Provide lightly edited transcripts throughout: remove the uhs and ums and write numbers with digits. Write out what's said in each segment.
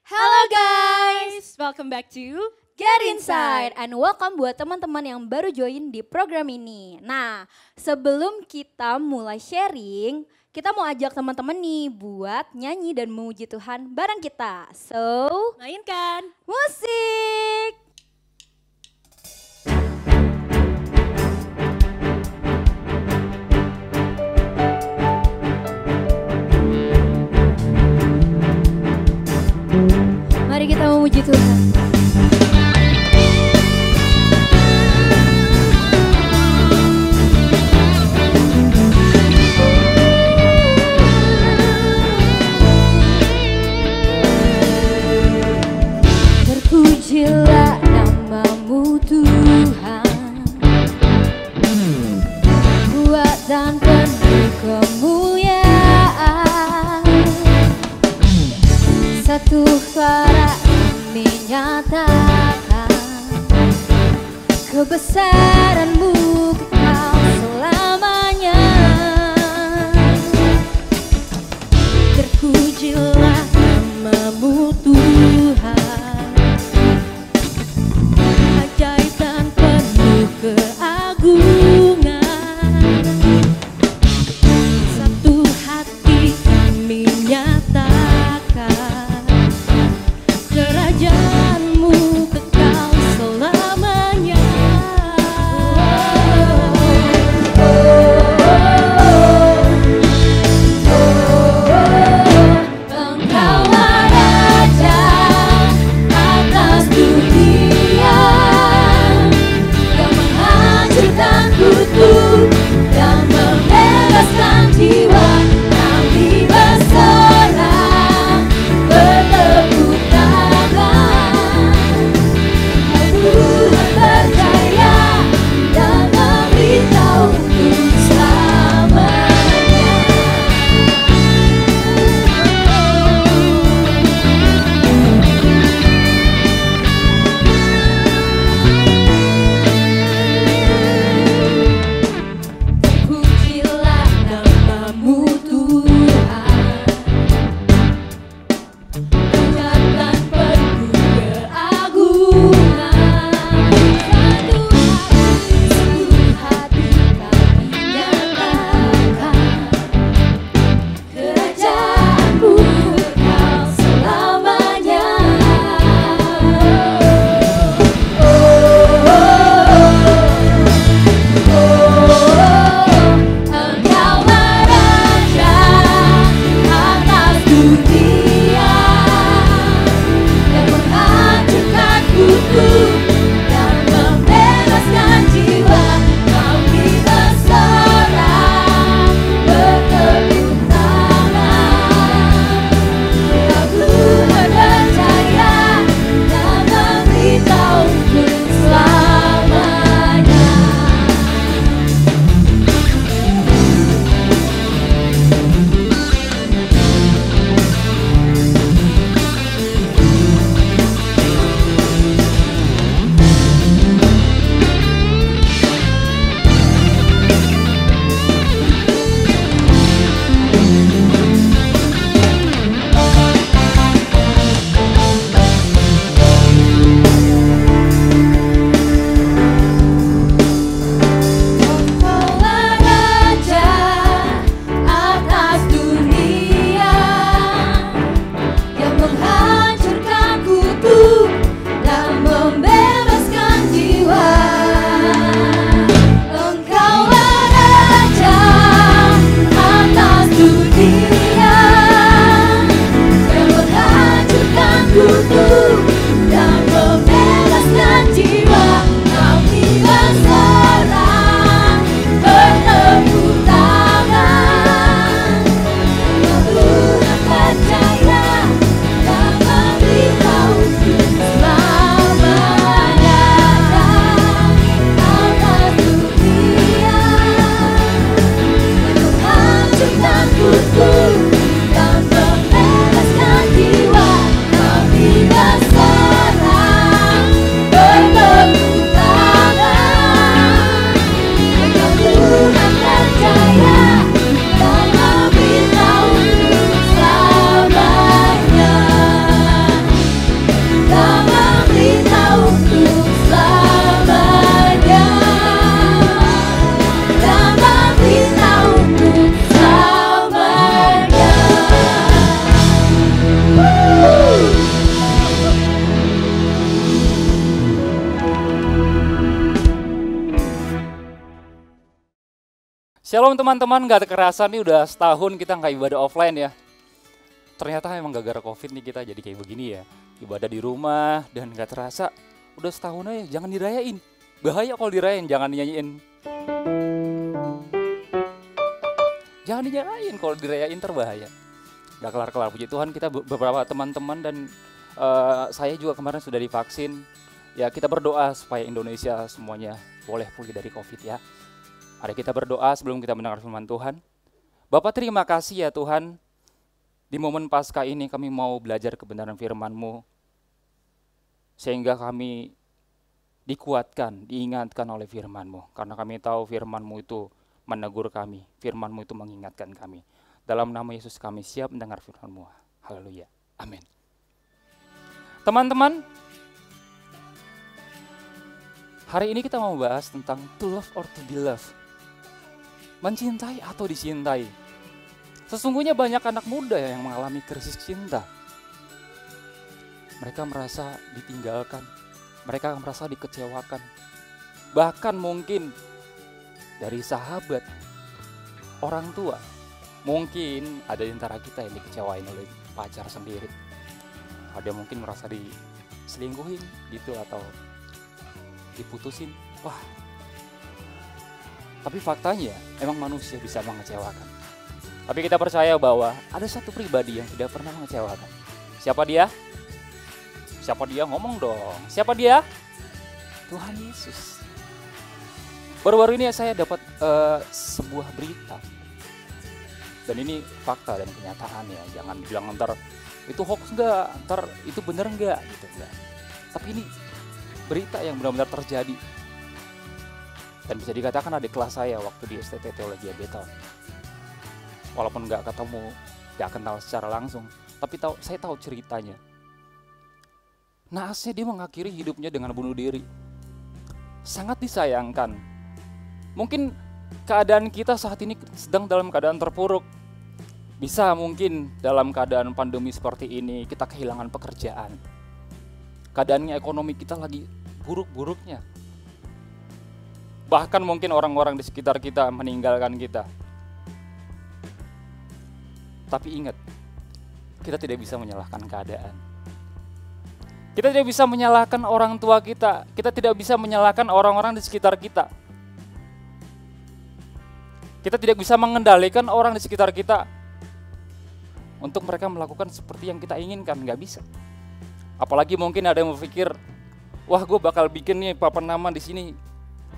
Halo guys, welcome back to Get Inside and welcome buat teman-teman yang baru join di program ini. Nah, sebelum kita mulai sharing, kita mau ajak teman-teman nih buat nyanyi dan memuji Tuhan bareng kita. So, mainkan. musik! Mari kita memuji Tuhan. Terpujilah namamu Tuhan, kuat dan penuh kemuliaan. Satu suara kami nyatakan kebesaran-Mu kekal selamanya. Terpujilah namamu Tuhan, ajaib dan penuh keagungan. Satu hati kami nyatakan kerajaan-Mu kekal selamanya. Shalom teman-teman, gak kerasa nih udah setahun kita nggak ibadah offline ya. Ternyata emang gara-gara COVID nih kita jadi kayak begini ya. Ibadah di rumah dan gak terasa udah setahun aja, jangan dirayain. Bahaya kalau dirayain, jangan dinyanyiin. Jangan dinyanyiin, kalau dirayain terbahaya. Gak kelar-kelar, puji Tuhan kita beberapa teman-teman dan saya juga kemarin sudah divaksin. Ya kita berdoa supaya Indonesia semuanya boleh pulih dari COVID ya. Mari kita berdoa sebelum kita mendengar firman Tuhan. Bapa, terima kasih ya Tuhan. Di momen Paskah ini kami mau belajar kebenaran firman-Mu. Sehingga kami dikuatkan, diingatkan oleh firman-Mu. Karena kami tahu firman-Mu itu menegur kami. Firman-Mu itu mengingatkan kami. Dalam nama Yesus kami siap mendengar firman-Mu. Haleluya. Amin. Teman-teman, hari ini kita mau bahas tentang to love or to be loved. Mencintai atau dicintai. Sesungguhnya banyak anak muda yang mengalami krisis cinta. Mereka merasa ditinggalkan, mereka merasa dikecewakan. Bahkan mungkin dari sahabat, orang tua. Mungkin ada di antara kita yang dikecewain oleh pacar sendiri. Ada mungkin merasa diselingkuhin gitu atau diputusin. Wah. Tapi faktanya emang manusia bisa mengecewakan. Tapi kita percaya bahwa ada satu pribadi yang tidak pernah mengecewakan. Siapa dia? Siapa dia? Ngomong dong. Siapa dia? Tuhan Yesus. Baru-baru ini saya dapat sebuah berita. Dan ini fakta dan kenyataan ya. Jangan bilang ntar itu hoax enggak, ntar itu bener enggak gitu enggak. Tapi ini berita yang benar-benar terjadi. Dan bisa dikatakan adik kelas saya waktu di STT Teologi Beton. Walaupun nggak ketemu, nggak kenal secara langsung, tapi saya tahu ceritanya. Naasnya dia mengakhiri hidupnya dengan bunuh diri. Sangat disayangkan. Mungkin keadaan kita saat ini sedang dalam keadaan terpuruk. Bisa mungkin dalam keadaan pandemi seperti ini kita kehilangan pekerjaan. Keadaannya ekonomi kita lagi buruk-buruknya. Bahkan mungkin orang-orang di sekitar kita meninggalkan kita. Tapi ingat, kita tidak bisa menyalahkan keadaan. Kita tidak bisa menyalahkan orang tua kita. Kita tidak bisa menyalahkan orang-orang di sekitar kita. Kita tidak bisa mengendalikan orang di sekitar kita untuk mereka melakukan seperti yang kita inginkan. Nggak bisa. Apalagi mungkin ada yang berpikir, wah gue bakal bikin nih papan nama di sini.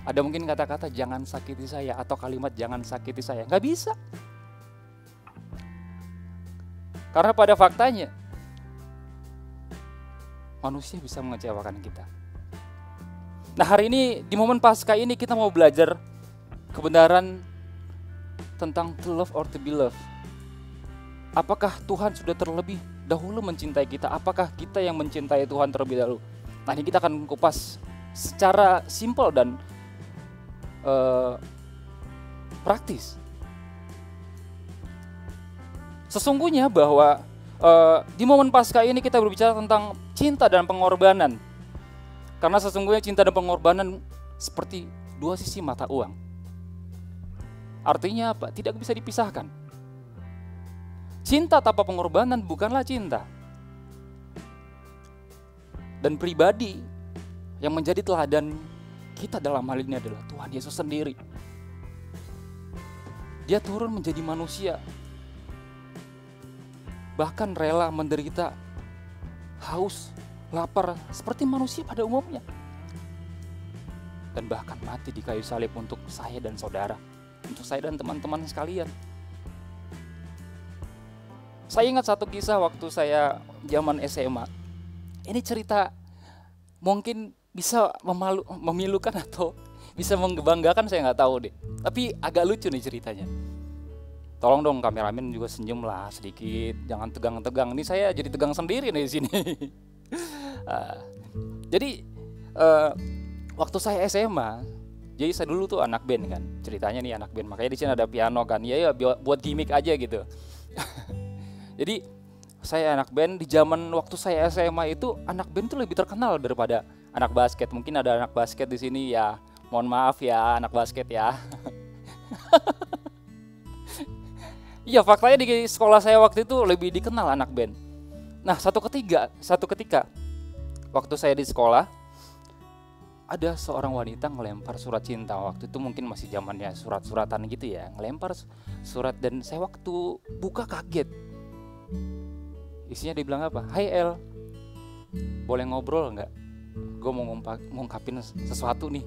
Ada mungkin kata-kata jangan sakiti saya atau kalimat jangan sakiti saya. Nggak bisa. Karena pada faktanya manusia bisa mengecewakan kita. Nah hari ini di momen Paskah ini kita mau belajar kebenaran tentang to love or to be loved. Apakah Tuhan sudah terlebih dahulu mencintai kita? Apakah kita yang mencintai Tuhan terlebih dahulu? Nah ini kita akan kupas secara simpel dan praktis. Sesungguhnya bahwa di momen Paskah ini kita berbicara tentang cinta dan pengorbanan. Karena sesungguhnya cinta dan pengorbanan seperti dua sisi mata uang. Artinya apa? Tidak bisa dipisahkan. Cinta tanpa pengorbanan bukanlah cinta. Dan pribadi yang menjadi teladan kita dalam hal ini adalah Tuhan Yesus sendiri. Dia turun menjadi manusia. Bahkan rela menderita haus, lapar seperti manusia pada umumnya. Dan bahkan mati di kayu salib untuk saya dan saudara. Untuk saya dan teman-teman sekalian. Saya ingat satu kisah waktu saya zaman SMA. Ini cerita mungkin bisa memilukan atau bisa membanggakan, saya nggak tahu deh. Tapi agak lucu nih ceritanya. Tolong dong kameramen juga senyum lah sedikit, jangan tegang-tegang. Ini saya jadi tegang sendiri nih di sini. Jadi waktu saya SMA, jadi saya dulu tuh anak band kan. Ceritanya nih anak band, makanya di sini ada piano kan. Ya buat gimmick aja gitu. Jadi saya anak band di zaman waktu saya SMA itu anak band tuh lebih terkenal daripada anak basket. Mungkin ada anak basket di sini ya. Mohon maaf ya anak basket ya. Iya, faktanya di sekolah saya waktu itu lebih dikenal anak band. Nah, satu ketika waktu saya di sekolah, ada seorang wanita ngelempar surat cinta. Waktu itu mungkin masih zamannya surat-suratan gitu ya, ngelempar surat, dan saya waktu buka kaget. Isinya dibilang apa? Hai El, boleh ngobrol nggak? Gue mau ngungkapin sesuatu nih.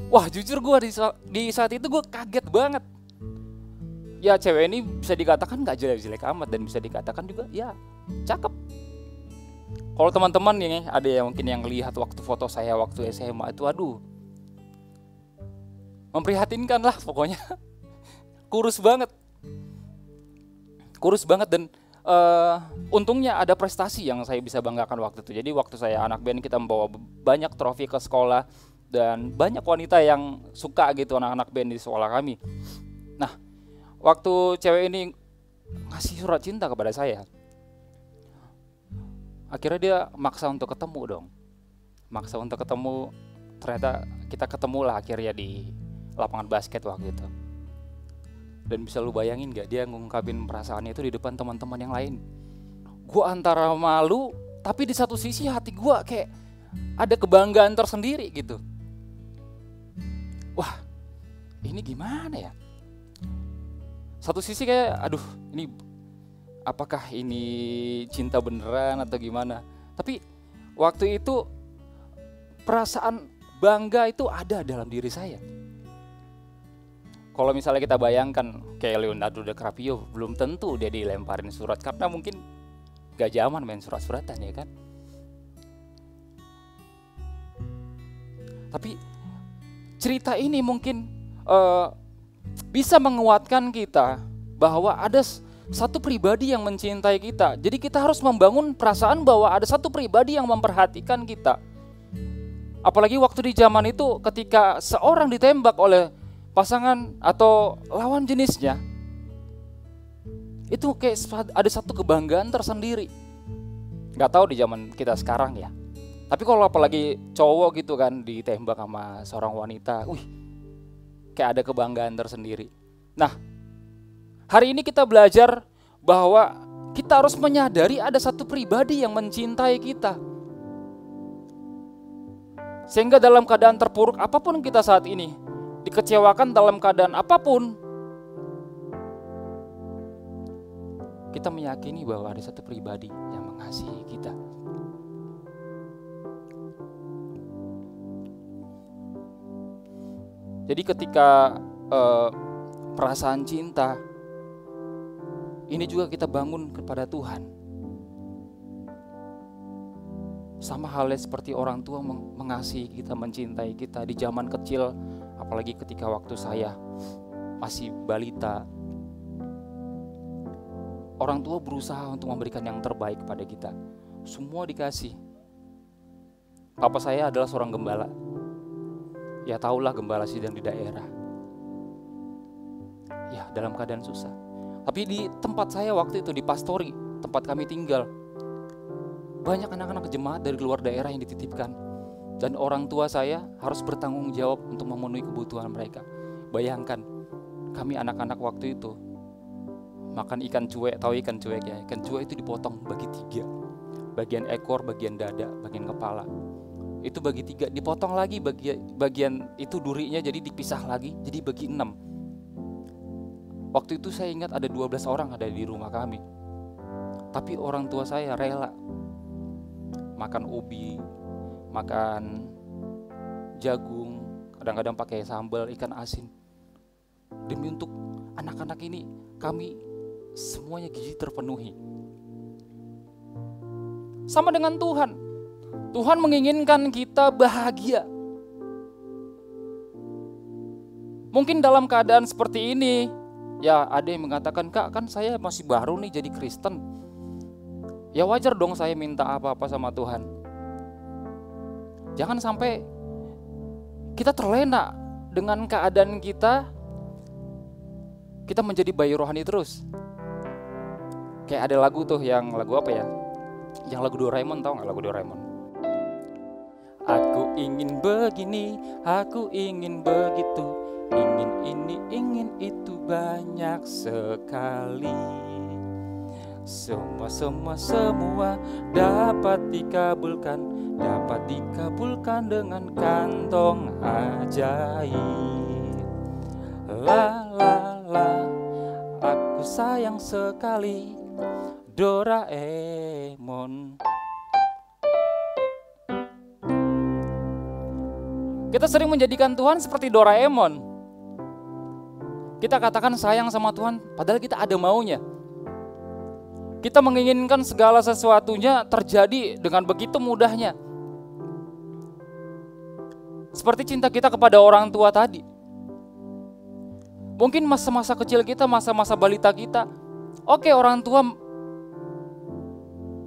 Wah, jujur gue di saat itu gue kaget banget. Ya, cewek ini bisa dikatakan nggak jelek-jelek amat, dan bisa dikatakan juga ya cakep. Kalau teman-teman nih ada yang mungkin yang lihat waktu foto saya waktu SMA itu, aduh, memprihatinkan lah pokoknya. Kurus banget dan untungnya ada prestasi yang saya bisa banggakan waktu itu. Jadi waktu saya anak band, kita membawa banyak trofi ke sekolah, dan banyak wanita yang suka gitu anak-anak band di sekolah kami. Nah, waktu cewek ini ngasih surat cinta kepada saya, akhirnya dia maksa untuk ketemu dong. Ternyata kita ketemu lah akhirnya di lapangan basket waktu itu. Dan bisa lu bayangin gak, dia ngungkapin perasaannya itu di depan teman-teman yang lain. Gue antara malu, tapi di satu sisi hati gue kayak ada kebanggaan tersendiri gitu. Wah, ini gimana ya? Satu sisi kayak, aduh, ini apakah ini cinta beneran atau gimana? Tapi waktu itu perasaan bangga itu ada dalam diri saya. Kalau misalnya kita bayangkan kayak Leonardo DiCaprio, belum tentu dia dilemparin surat, karena mungkin gak zaman main surat-suratan ya kan. Tapi cerita ini mungkin bisa menguatkan kita bahwa ada satu pribadi yang mencintai kita. Jadi kita harus membangun perasaan bahwa ada satu pribadi yang memperhatikan kita. Apalagi waktu di zaman itu ketika seorang ditembak oleh pasangan atau lawan jenisnya, itu kayak ada satu kebanggaan tersendiri. Gak tahu di zaman kita sekarang ya. Tapi kalau apalagi cowok gitu kan ditembak sama seorang wanita, kayak ada kebanggaan tersendiri. Nah, hari ini kita belajar bahwa kita harus menyadari ada satu pribadi yang mencintai kita. Sehingga dalam keadaan terpuruk apapun kita saat ini, dikecewakan dalam keadaan apapun, kita meyakini bahwa ada satu pribadi yang mengasihi kita. Jadi ketika perasaan cinta ini juga kita bangun kepada Tuhan. Sama halnya seperti orang tua mengasihi kita, mencintai kita di zaman kecil, apalagi ketika waktu saya masih balita. Orang tua berusaha untuk memberikan yang terbaik kepada kita. Semua dikasih. Papa saya adalah seorang gembala. Ya tahulah gembala sidang di daerah. Ya dalam keadaan susah. Tapi di tempat saya waktu itu, di pastori, tempat kami tinggal, banyak anak-anak jemaat dari luar daerah yang dititipkan. Dan orang tua saya harus bertanggung jawab untuk memenuhi kebutuhan mereka. Bayangkan, kami anak-anak waktu itu makan ikan cuek, tahu ikan cuek ya? Ikan cuek itu dipotong bagi 3. Bagian ekor, bagian dada, bagian kepala. Itu bagi 3, dipotong lagi bagian itu durinya, jadi dipisah lagi, jadi bagi 6. Waktu itu saya ingat ada 12 orang ada di rumah kami. Tapi orang tua saya rela makan ubi, makan jagung, kadang-kadang pakai sambal ikan asin. Demi untuk anak-anak ini, kami semuanya gizi terpenuhi. Sama dengan Tuhan. Tuhan menginginkan kita bahagia. Mungkin dalam keadaan seperti ini, ya ada yang mengatakan, Kak kan saya masih baru nih jadi Kristen. Ya wajar dong saya minta apa-apa sama Tuhan. Jangan sampai kita terlena dengan keadaan kita menjadi bayi rohani terus. Kayak ada lagu tuh, yang lagu apa ya? Yang lagu Doraemon, tau gak lagu Doraemon? Aku ingin begini, aku ingin begitu, ingin ini, ingin itu, banyak sekali. Semua dapat dikabulkan dengan kantong ajaib. La la la, aku sayang sekali Doraemon. Kita sering menjadikan Tuhan seperti Doraemon. Kita katakan sayang sama Tuhan, padahal kita ada maunya. Kita menginginkan segala sesuatunya terjadi dengan begitu mudahnya. Seperti cinta kita kepada orang tua tadi. Mungkin masa-masa kecil kita, masa-masa balita kita, oke, orang tua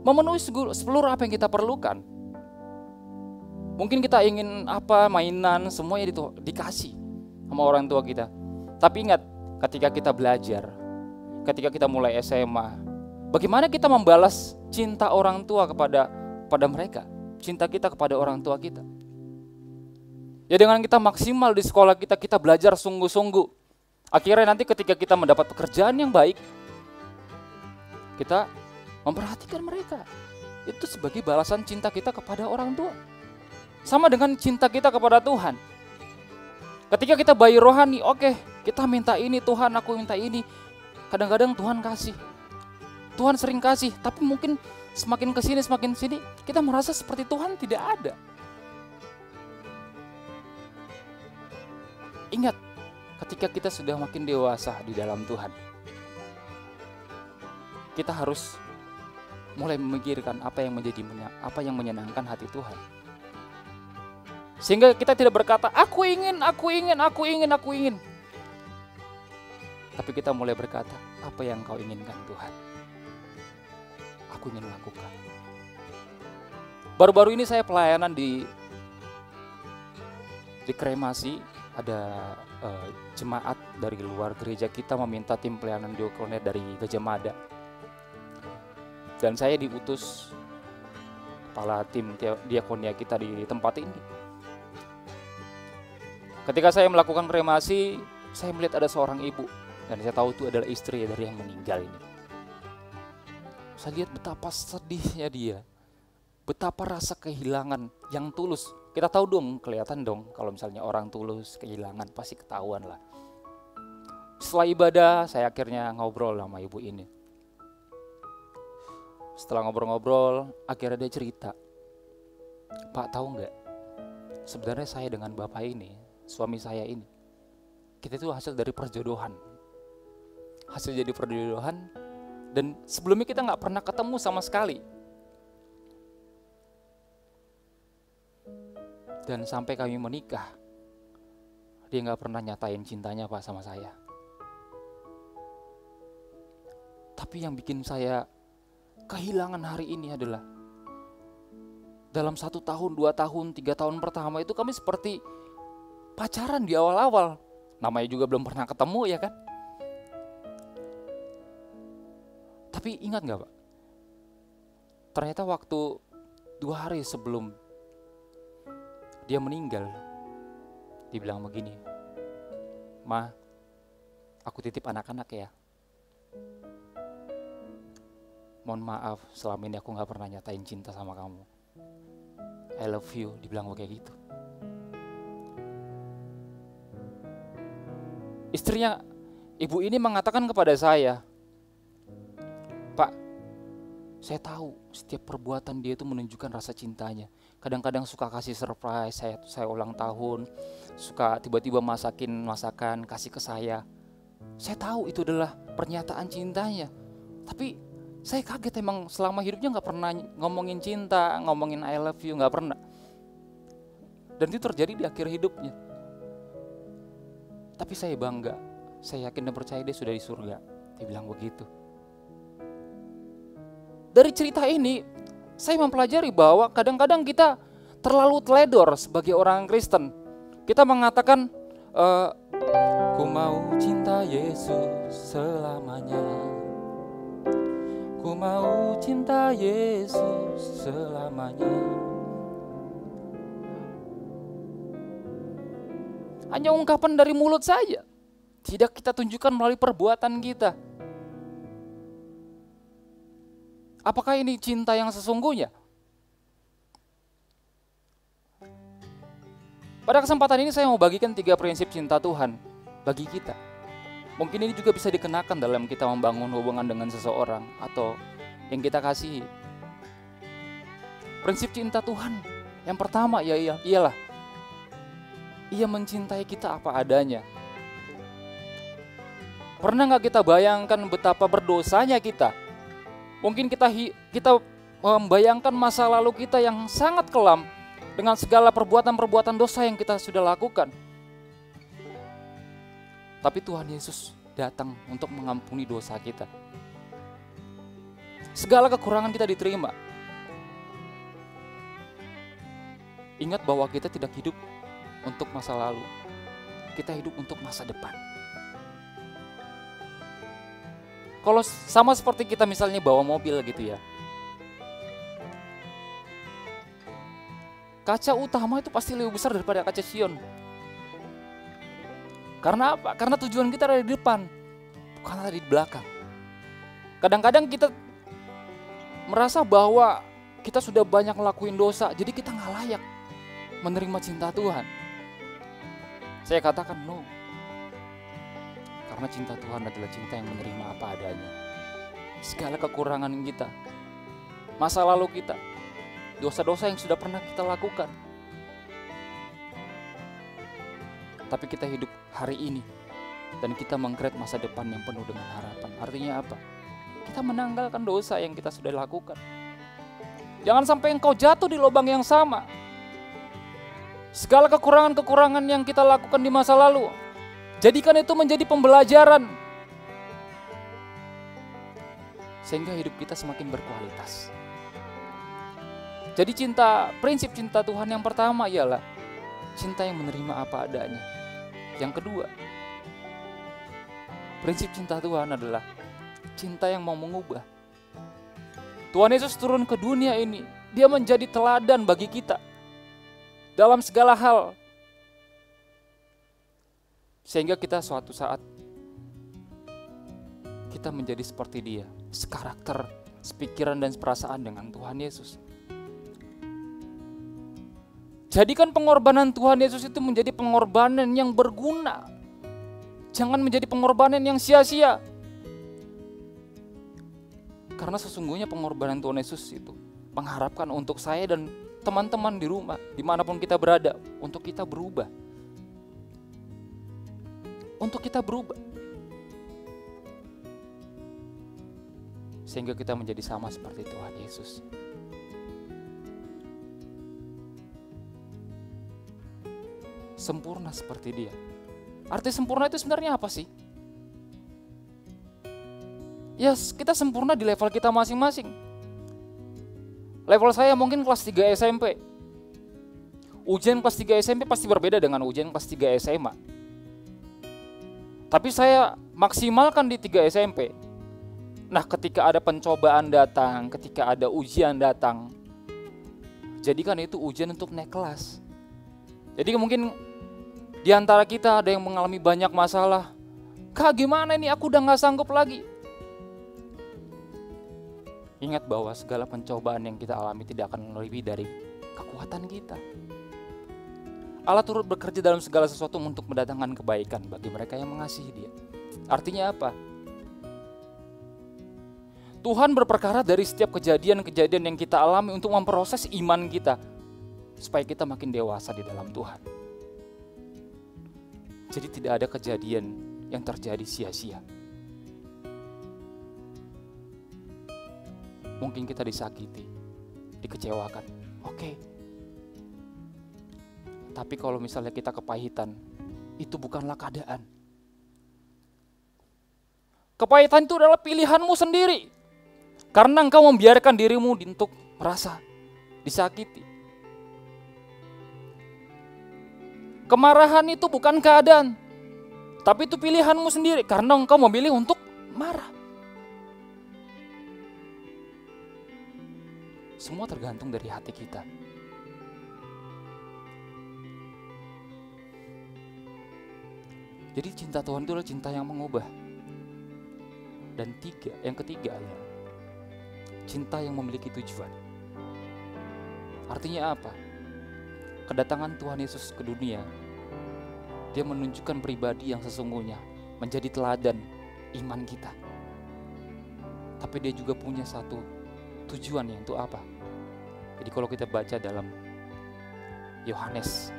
memenuhi seluruh apa yang kita perlukan. Mungkin kita ingin apa, mainan, semuanya dikasih sama orang tua kita. Tapi ingat, ketika kita belajar, ketika kita mulai SMA, bagaimana kita membalas cinta orang tua kepada mereka, cinta kita kepada orang tua kita. Ya dengan kita maksimal di sekolah kita belajar sungguh-sungguh. Akhirnya nanti ketika kita mendapat pekerjaan yang baik, kita memperhatikan mereka. Itu sebagai balasan cinta kita kepada orang tua. Sama dengan cinta kita kepada Tuhan. Ketika kita bayi rohani, oke, kita minta ini, Tuhan aku minta ini. Kadang-kadang Tuhan kasih. Tuhan sering kasih, tapi mungkin semakin sini, kita merasa seperti Tuhan tidak ada. Ingat, ketika kita sudah makin dewasa di dalam Tuhan, kita harus mulai memikirkan apa yang menyenangkan hati Tuhan. Sehingga kita tidak berkata, aku ingin. Tapi kita mulai berkata, apa yang kau inginkan Tuhan? Aku ingin lakukan. Baru-baru ini saya pelayanan di kremasi, ada jemaat dari luar gereja kita meminta tim pelayanan diakonia dari Gajah Mada. Dan saya diutus kepala tim diakonia kita di tempat ini. Ketika saya melakukan kremasi, saya melihat ada seorang ibu. Dan saya tahu itu adalah istri dari yang meninggal ini. Saya lihat betapa sedihnya dia. Betapa rasa kehilangan yang tulus. Kita tahu dong, kelihatan dong kalau misalnya orang tulus, kehilangan pasti ketahuan lah. Setelah ibadah, saya akhirnya ngobrol sama ibu ini. Setelah ngobrol-ngobrol, akhirnya dia cerita. Pak, tahu nggak? Sebenarnya saya dengan bapak ini, suami saya ini, kita itu hasil dari perjodohan. Hasil jadi perjodohan, dan sebelumnya kita nggak pernah ketemu sama sekali. Dan sampai kami menikah, dia nggak pernah nyatain cintanya Pak sama saya. Tapi yang bikin saya kehilangan hari ini adalah dalam 1 tahun, 2 tahun, 3 tahun pertama itu kami seperti pacaran di awal-awal. Namanya juga belum pernah ketemu ya kan. Tapi ingat gak Pak? Ternyata waktu 2 hari sebelum dia meninggal, dia bilang begini, Ma, aku titip anak-anak ya. Mohon maaf, selama ini aku gak pernah nyatain cinta sama kamu. I love you, dibilang kayak gitu. Istrinya, ibu ini mengatakan kepada saya, Pak, saya tahu setiap perbuatan dia itu menunjukkan rasa cintanya. Kadang-kadang suka kasih surprise, saya ulang tahun, suka tiba-tiba masakin masakan, kasih ke saya. Saya tahu itu adalah pernyataan cintanya. Tapi saya kaget, emang selama hidupnya gak pernah ngomongin cinta, ngomongin I love you, gak pernah. Dan itu terjadi di akhir hidupnya. Tapi saya bangga, saya yakin dan percaya dia sudah di surga. Dia bilang begitu. Dari cerita ini, saya mempelajari bahwa kadang-kadang kita terlalu teledor sebagai orang Kristen. Kita mengatakan, ku mau cinta Yesus selamanya. Ku mau cinta Yesus selamanya. Hanya ungkapan dari mulut saja. Tidak kita tunjukkan melalui perbuatan kita. Apakah ini cinta yang sesungguhnya? Pada kesempatan ini saya mau bagikan 3 prinsip cinta Tuhan bagi kita. Mungkin ini juga bisa dikenakan dalam kita membangun hubungan dengan seseorang atau yang kita kasihi. Prinsip cinta Tuhan yang pertama ialah Ia mencintai kita apa adanya. Pernah nggak kita bayangkan betapa berdosanya kita? Mungkin kita membayangkan masa lalu kita yang sangat kelam dengan segala perbuatan-perbuatan dosa yang kita sudah lakukan. Tapi Tuhan Yesus datang untuk mengampuni dosa kita. Segala kekurangan kita diterima. Ingat bahwa kita tidak hidup untuk masa lalu. Kita hidup untuk masa depan. Kalau sama seperti kita misalnya bawa mobil gitu ya. Kaca utama itu pasti lebih besar daripada kaca spion. Karena apa? Karena tujuan kita ada di depan, bukan ada di belakang. Kadang-kadang kita merasa bahwa kita sudah banyak ngelakuin dosa, jadi kita nggak layak menerima cinta Tuhan. Saya katakan no. Karena cinta Tuhan adalah cinta yang menerima apa adanya. Segala kekurangan kita, masa lalu kita, dosa-dosa yang sudah pernah kita lakukan. Tapi kita hidup hari ini dan kita meng-create masa depan yang penuh dengan harapan. Artinya apa? Kita menanggalkan dosa yang kita sudah lakukan. Jangan sampai engkau jatuh di lubang yang sama. Segala kekurangan-kekurangan yang kita lakukan di masa lalu, jadikan itu menjadi pembelajaran. Sehingga hidup kita semakin berkualitas. Jadi prinsip cinta Tuhan yang pertama ialah cinta yang menerima apa adanya. Yang kedua, prinsip cinta Tuhan adalah cinta yang mau mengubah. Tuhan Yesus turun ke dunia ini, Dia menjadi teladan bagi kita dalam segala hal. Sehingga kita suatu saat kita menjadi seperti Dia, sekarakter, sepikiran dan seperasaan dengan Tuhan Yesus. Jadikan pengorbanan Tuhan Yesus itu menjadi pengorbanan yang berguna. Jangan menjadi pengorbanan yang sia-sia. Karena sesungguhnya pengorbanan Tuhan Yesus itu mengharapkan untuk saya dan teman-teman di rumah, dimanapun kita berada, untuk kita berubah. Untuk kita berubah. Sehingga kita menjadi sama seperti Tuhan Yesus. Sempurna seperti Dia. Arti sempurna itu sebenarnya apa sih? Ya, kita sempurna di level kita masing-masing. Level saya mungkin kelas 3 SMP. Ujian kelas 3 SMP pasti berbeda dengan ujian kelas 3 SMA. Tapi saya maksimalkan di 3 SMP. Nah, ketika ada pencobaan datang, ketika ada ujian datang, jadikan itu ujian untuk naik kelas. Jadi mungkin di antara kita ada yang mengalami banyak masalah. Kak, gimana ini, aku udah gak sanggup lagi. Ingat bahwa segala pencobaan yang kita alami tidak akan lebih dari kekuatan kita. Allah turut bekerja dalam segala sesuatu untuk mendatangkan kebaikan bagi mereka yang mengasihi Dia. Artinya apa? Tuhan berperkara dari setiap kejadian-kejadian yang kita alami untuk memproses iman kita, supaya kita makin dewasa di dalam Tuhan. Jadi tidak ada kejadian yang terjadi sia-sia. Mungkin kita disakiti, dikecewakan. Oke. Tapi kalau misalnya kita kepahitan, itu bukanlah keadaan. Kepahitan itu adalah pilihanmu sendiri. Karena engkau membiarkan dirimu untuk merasa disakiti. Kemarahan itu bukan keadaan, tapi itu pilihanmu sendiri karena engkau memilih untuk marah. Semua tergantung dari hati kita. Jadi cinta Tuhan itu adalah cinta yang mengubah. Dan yang ketiga adalah cinta yang memiliki tujuan. Artinya apa? Kedatangan Tuhan Yesus ke dunia, dia menunjukkan pribadi yang sesungguhnya, menjadi teladan iman kita. Tapi dia juga punya satu tujuan, yaitu apa? Jadi kalau kita baca dalam Yohanes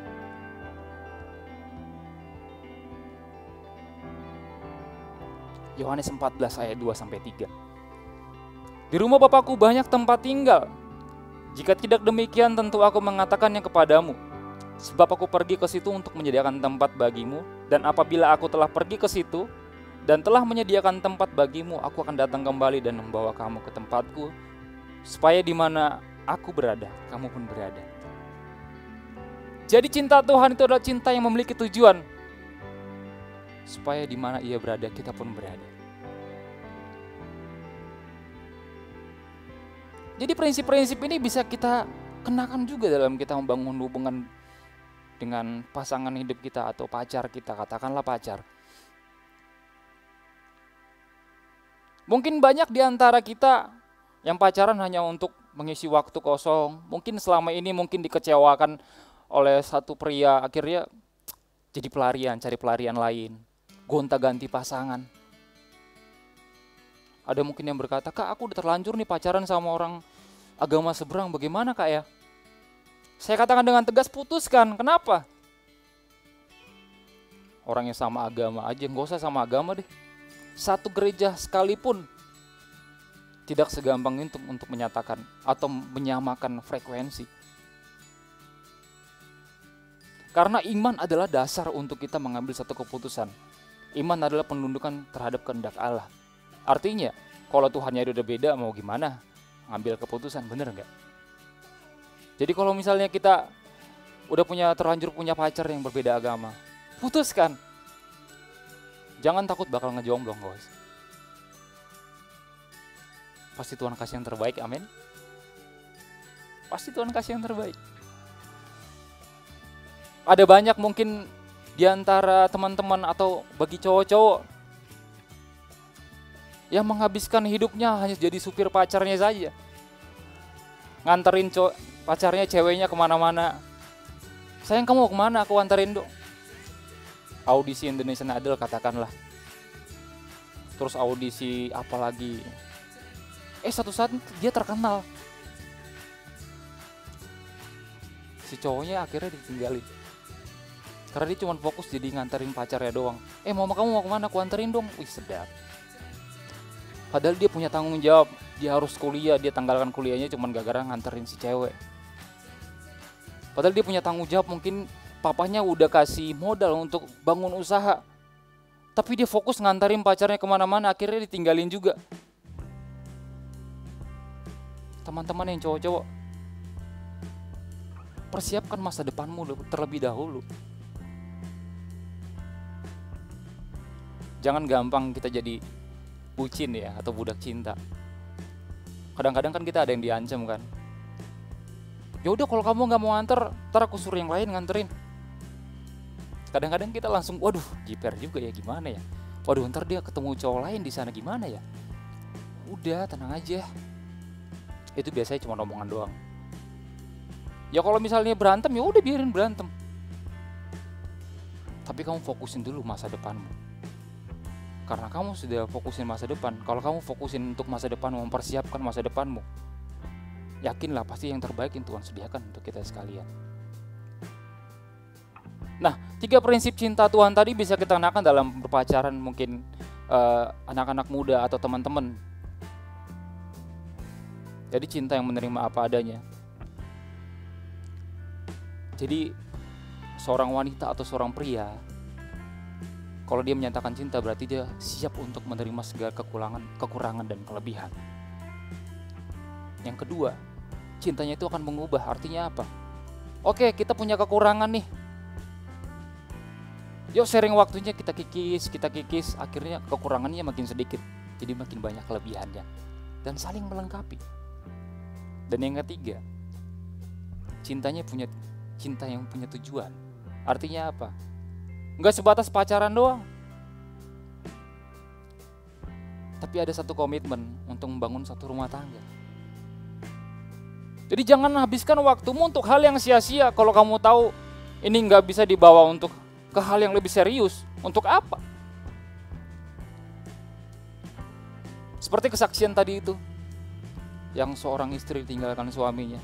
Yohanes 14 ayat 2-3. Di rumah Bapakku banyak tempat tinggal. Jika tidak demikian tentu aku mengatakannya kepadamu. Sebab aku pergi ke situ untuk menyediakan tempat bagimu. Dan apabila aku telah pergi ke situ dan telah menyediakan tempat bagimu, aku akan datang kembali dan membawa kamu ke tempatku, supaya di mana aku berada, kamu pun berada. Jadi cinta Tuhan itu adalah cinta yang memiliki tujuan, supaya di mana Ia berada, kita pun berada. Jadi prinsip-prinsip ini bisa kita kenakan juga dalam kita membangun hubungan dengan pasangan hidup kita atau pacar kita, katakanlah pacar. Mungkin banyak di antara kita yang pacaran hanya untuk mengisi waktu kosong. Mungkin selama ini mungkin dikecewakan oleh satu pria, akhirnya jadi pelarian, cari pelarian lain, gonta-ganti pasangan. Ada mungkin yang berkata, "Kak, aku udah terlanjur nih pacaran sama orang agama seberang, bagaimana Kak ya?" Saya katakan dengan tegas, putuskan. Kenapa? Orang yang sama agama aja, nggak usah sama agama deh. Satu gereja sekalipun tidak segampang itu untuk menyatakan atau menyamakan frekuensi. Karena iman adalah dasar untuk kita mengambil satu keputusan. Iman adalah penundukan terhadap kehendak Allah. Artinya, kalau Tuhannya udah beda, mau gimana? Ngambil keputusan, bener nggak? Jadi kalau misalnya kita udah terlanjur punya pacar yang berbeda agama, putuskan. Jangan takut bakal ngejomblo, guys. Pasti Tuhan kasih yang terbaik, amin. Pasti Tuhan kasih yang terbaik. Ada banyak mungkin di antara teman-teman atau bagi cowok-cowok yang menghabiskan hidupnya hanya jadi supir pacarnya saja. Nganterin pacarnya, ceweknya kemana-mana. Sayang, kamu mau kemana? Aku anterin dong. Audisi Indonesian Idol katakanlah. Terus audisi apa lagi? Satu saat dia terkenal. Si cowoknya akhirnya ditinggalin. Karena dia cuma fokus jadi nganterin pacarnya doang. Mama kamu mau kemana? Aku anterin dong. Wih, sedap. Padahal dia punya tanggung jawab. Dia harus kuliah, dia tanggalkan kuliahnya cuma gara-gara nganterin si cewek. Padahal dia punya tanggung jawab, mungkin papanya udah kasih modal untuk bangun usaha. Tapi dia fokus nganterin pacarnya kemana-mana, akhirnya ditinggalin juga. Teman-teman yang cowok-cowok, persiapkan masa depanmu terlebih dahulu. Jangan gampang kita jadi bucin ya, atau budak cinta. Kadang-kadang kan kita ada yang diancam kan. Ya udah, kalau kamu nggak mau nganter, ntar aku suruh yang lain nganterin. Kadang-kadang kita langsung, waduh, jiper juga ya, gimana ya? Waduh, ntar dia ketemu cowok lain di sana, gimana ya? Udah, tenang aja. Itu biasanya cuma omongan doang. Ya kalau misalnya berantem, ya udah biarin berantem. Tapi kamu fokusin dulu masa depanmu. Karena kamu sudah fokusin masa depan. Kalau kamu fokusin untuk masa depan, mempersiapkan masa depanmu, yakinlah pasti yang terbaik yang Tuhan sediakan untuk kita sekalian. Nah, 3 prinsip cinta Tuhan tadi bisa kita kenakan dalam berpacaran, mungkin anak-anak muda atau teman-teman. Jadi cinta yang menerima apa adanya. Jadi seorang wanita atau seorang pria, kalau dia menyatakan cinta berarti dia siap untuk menerima segala kekurangan dan kelebihan. Yang kedua, cintanya itu akan mengubah. Artinya apa? Oke, kita punya kekurangan nih. Yuk sharing waktunya, kita kikis, akhirnya kekurangannya makin sedikit. Jadi makin banyak kelebihannya. Dan saling melengkapi. Dan yang ketiga, cinta yang punya tujuan. Artinya apa? Nggak sebatas pacaran doang. Tapi ada satu komitmen untuk membangun satu rumah tangga. Jadi jangan habiskan waktumu untuk hal yang sia-sia kalau kamu tahu ini nggak bisa dibawa untuk ke hal yang lebih serius. Untuk apa? Seperti kesaksian tadi itu, yang seorang istri tinggalkan suaminya,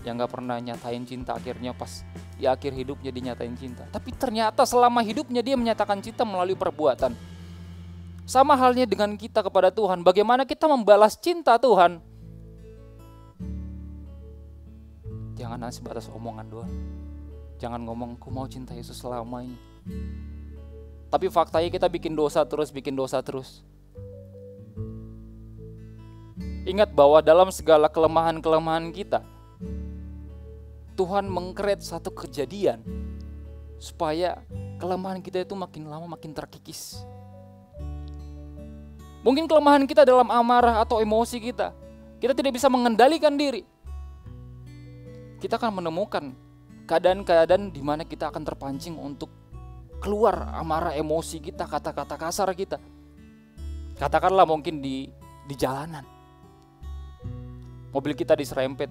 yang gak pernah nyatain cinta, akhirnya pas di akhir hidupnya dia nyatain cinta. Tapi ternyata selama hidupnya dia menyatakan cinta melalui perbuatan. Sama halnya dengan kita kepada Tuhan, bagaimana kita membalas cinta Tuhan. Jangan hanya sebatas omongan doang. Jangan ngomong, ku mau cinta Yesus selamanya. Tapi faktanya kita bikin dosa terus. Ingat bahwa dalam segala kelemahan-kelemahan kita, Tuhan mengcreate satu kejadian supaya kelemahan kita itu makin lama makin terkikis. Mungkin kelemahan kita dalam amarah atau emosi kita tidak bisa mengendalikan diri. Kita akan menemukan keadaan-keadaan di mana kita akan terpancing untuk keluar amarah emosi kita, kata-kata kasar kita. Katakanlah mungkin di jalanan. Mobil kita diserempet.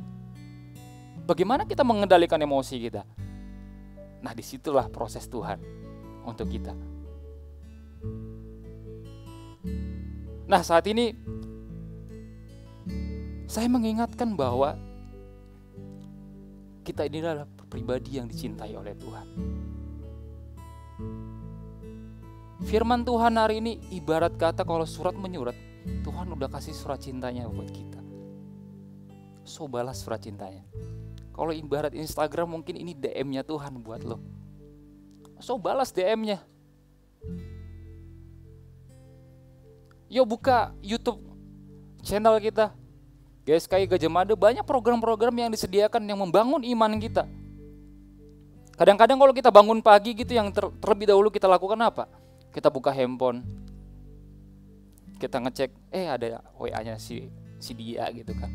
Bagaimana kita mengendalikan emosi kita? Nah, disitulah proses Tuhan untuk kita. Nah, saat ini saya mengingatkan bahwa kita ini adalah pribadi yang dicintai oleh Tuhan. Firman Tuhan hari ini ibarat kata kalau surat menyurat, Tuhan udah kasih surat cintanya buat kita. So balas surat cintanya. Kalau ibarat Instagram mungkin ini DM-nya Tuhan buat lo. So balas DM-nya. Yuk buka YouTube channel kita. GSKI Gajah Mada, banyak program-program yang disediakan yang membangun iman kita. Kadang-kadang kalau kita bangun pagi gitu, yang terlebih dahulu kita lakukan apa? Kita buka handphone. Kita ngecek, ada WA-nya si dia gitu kan.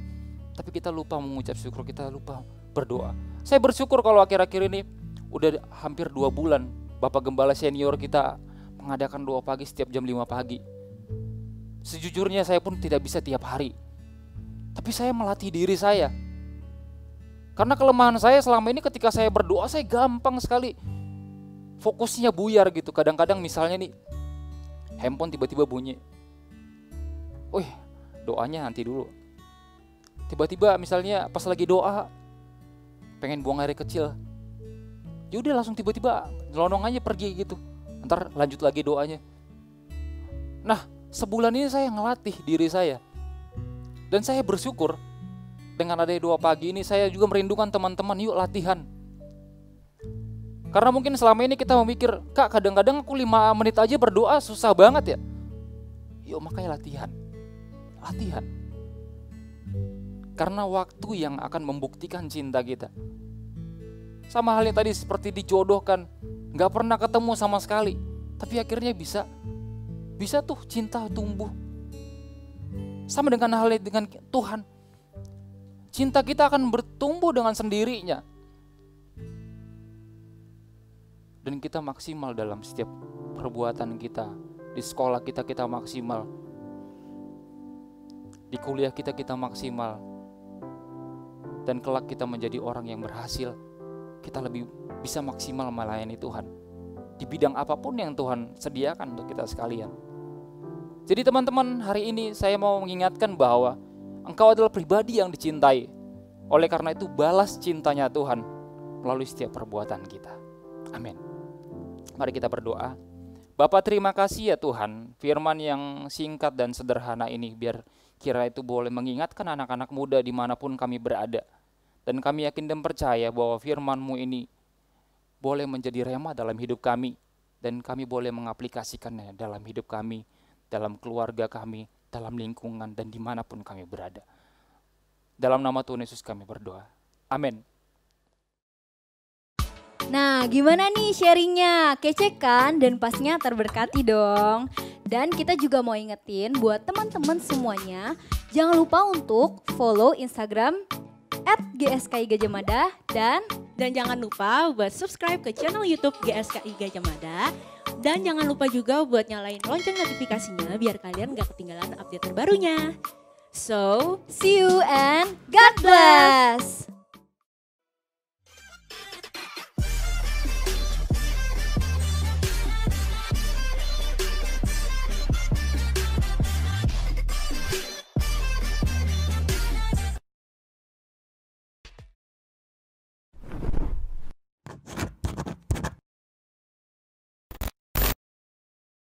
Tapi kita lupa mengucap syukur, kita lupa berdoa. Saya bersyukur kalau akhir-akhir ini udah hampir 2 bulan Bapak Gembala senior kita mengadakan doa pagi setiap jam 5 pagi. Sejujurnya saya pun tidak bisa tiap hari. Tapi saya melatih diri saya. Karena kelemahan saya selama ini ketika saya berdoa saya gampang sekali fokusnya buyar gitu. Kadang-kadang misalnya nih handphone tiba-tiba bunyi. Doanya nanti dulu. Tiba-tiba misalnya pas lagi doa pengen buang air kecil, yaudah langsung tiba-tiba nyelonong aja pergi gitu. Ntar lanjut lagi doanya. Nah, sebulan ini saya ngelatih diri saya. Dan saya bersyukur dengan adanya doa pagi ini saya juga merindukan teman-teman, yuk latihan. Karena mungkin selama ini kita memikir, Kak kadang-kadang aku 5 menit aja berdoa susah banget ya. Yuk makanya latihan. Latihan. Karena waktu yang akan membuktikan cinta kita. Sama halnya tadi seperti dijodohkan, gak pernah ketemu sama sekali, tapi akhirnya bisa tuh cinta tumbuh. Sama dengan halnya dengan Tuhan, cinta kita akan bertumbuh dengan sendirinya. Dan kita maksimal dalam setiap perbuatan kita. Di sekolah kita maksimal. Di kuliah kita maksimal. Dan kelak kita menjadi orang yang berhasil. Kita lebih bisa maksimal melayani Tuhan. Di bidang apapun yang Tuhan sediakan untuk kita sekalian. Jadi teman-teman, hari ini saya mau mengingatkan bahwa engkau adalah pribadi yang dicintai. Oleh karena itu balas cintanya Tuhan melalui setiap perbuatan kita. Amin. Mari kita berdoa. Bapa, terima kasih ya Tuhan, firman yang singkat dan sederhana ini biar kira itu boleh mengingatkan anak-anak muda dimanapun kami berada. Dan kami yakin dan percaya bahwa firman-Mu ini boleh menjadi rema dalam hidup kami. Dan kami boleh mengaplikasikannya dalam hidup kami, dalam keluarga kami, dalam lingkungan dan dimanapun kami berada. Dalam nama Tuhan Yesus kami berdoa. Amin. Nah, gimana nih sharingnya? Kece kan? Dan pastinya terberkati dong. Dan kita juga mau ingetin buat teman-teman semuanya, jangan lupa untuk follow Instagram @GSKI Gajah Mada Dan jangan lupa buat subscribe ke channel YouTube GSKI Gajah Mada. Dan jangan lupa juga buat nyalain lonceng notifikasinya biar kalian gak ketinggalan update terbarunya. So, see you and God bless.